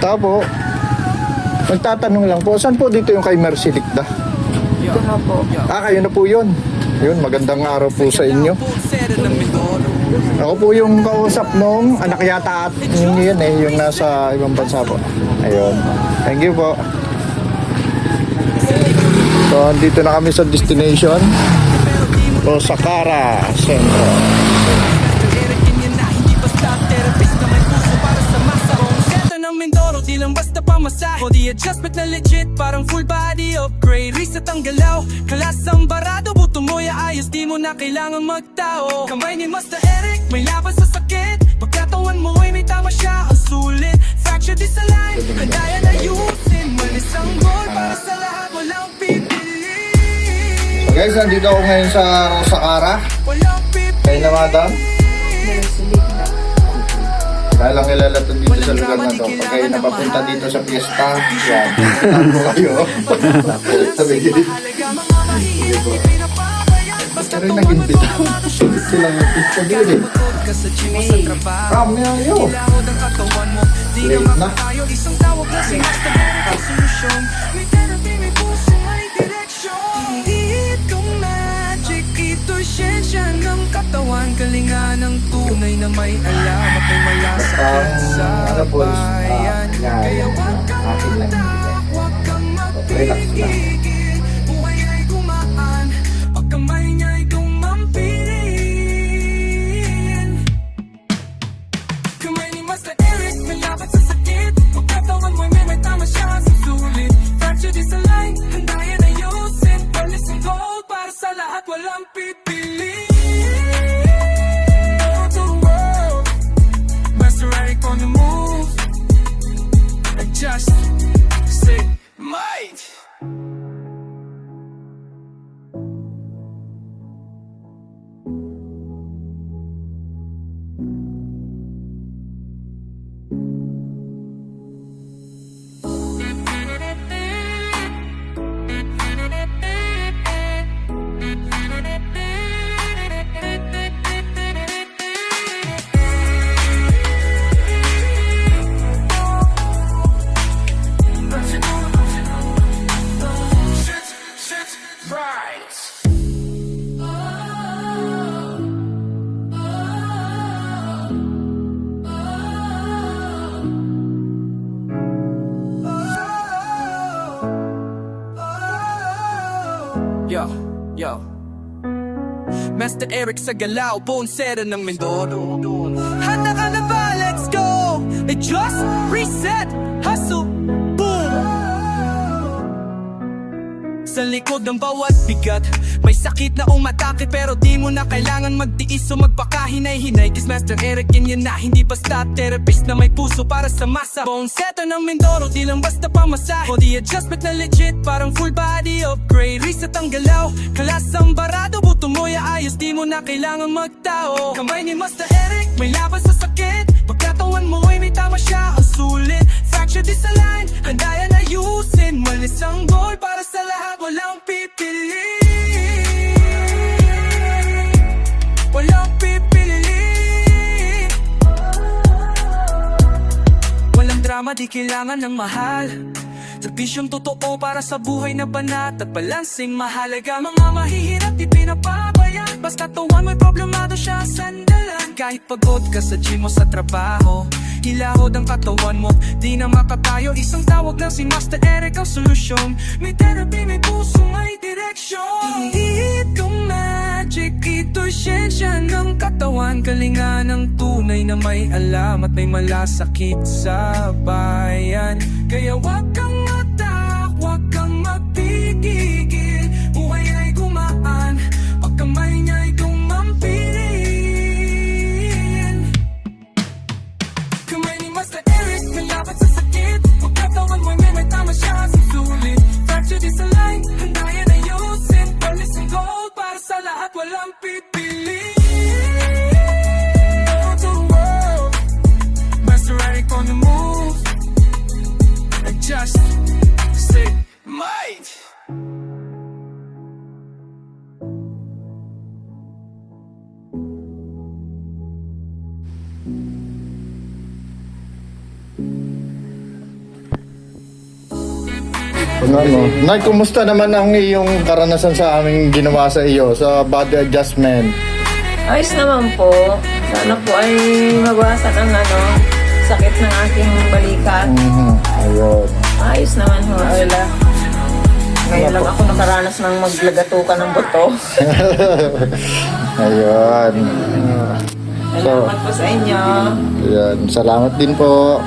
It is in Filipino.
Tao po. Nagtatanong lang po, saan po dito yung kay Mercy Dicta? Ito na po. Kayo na po yun. Yun, magandang araw po sa inyo. Ako po yung kausap nung anak yata at yun yung nasa ibang bansa po. Ayun. Thank you po. So, dito na kami sa destination. Osakara Centro. Di lang basta pamasahe Body adjustment na legit, parang full body upgrade Reset ang galaw, kalasang barado Buto mo'y ayos, di mo na kailangan magtao Kamay ni Master Eric, may laban sa sakit Pagkatawan mo'y may tama siya, ang sulit Fracture disalign, handa yan ayusin Malis ang goal, para sa lahat, walang pipili So guys, nandito ako ngayon sa Osakara. Walang pipili Kaya na madam, Mercy Dicta. kaya lang ilalatod dito sa lugar na to. Pag kayo napapunta dito sa piyesta, yan. Tago kayo. Sabi gilid. Basta rin nag-imbita. Sila ng piyesta gilid. Kami na yun. Late na. Isang tawag na si Master Eric solusyon May therapy, may puso, may direksyon Hihit kong magic, ito'y siyensya ng katawan Kalinga ng tunay na may alam at may malasakit sa bayan Kaya wag kang matak, wag kang magpipigil Buhay ay gumaan, pagkamay niya'y gumampirin Kamay ni Master Eric, may lapat sa sakit Pagkatawan mo'y may tama siya sa sulit Fracture disalign, handa yan ayusin Perlis and gold, para sa lahat walang pipili To the world, Master Eric on the move Adjust, say, might Yo, yo Master Eric sa galaw, bone setter ng Mindoro Handa ka na ba? Let's go! Adjust, reset, hustle, boom Sa likod ng bawat bigat May sakit na umatake pero di mo na kailangan magtiis o magpakahinay-hinay Cause Master Eric yan na hindi basta therapist na may puso para sa masa Bone setter ng Mindoro, di lang basta pamasahe Body adjustment na legit, parang full body upgrade Reset ang galaw, kalasang barado Buto mo'y ayos, di mo na kailangan magtao Kamay ni Master Eric, may laban sa sakit Pagkatawan mo'y may tama siya, ang sulit Fracture disalign, handa yan ayusin Malis ang goal, para sa lahat walang pipili Walang pipili Walang drama, di kailangan ng mahal Serbisyong totoo para sa buhay na banat At balansing mahalaga Mga mahihirap di pinapabayaan Basta tuwan may problemado siya sandalan Kahit pagod ka sa gym o sa trabaho Hilahod ang katawan mo, di na makatayo Isang tawag lang si Master Eric ang solusyon May therapy, may puso, may direksyon Hihit kong magic, ito'y siyensya ng katawan Kalinga ng tunay na may alam At may malasakit sa bayan Kaya wag kang matak, wag kang magpipigil Buhay ay gumaan, pagkamay niya'y gumampirin Kamay ni Master Eric, may lapat sa sakit Pagkatawan mo'y may tama siya sa sulit Fracture disalign, handa yan ayusin Perlis and gold, para sa lahat walang pipili To the world, Master Eric on the move Adjust Ano? Nay, kumusta naman ang iyong karanasan sa aming ginawa sa iyo sa body adjustment? Ayos naman po. Sana po ay mabawasan ang sakit ng aking balikat. Ayun. Ayos naman ho, Ayla. Ngayon lang ako nakaranas ng maglagatukan ng buto. Ayun. Salamat po sa inyo. Ayun. Salamat din po.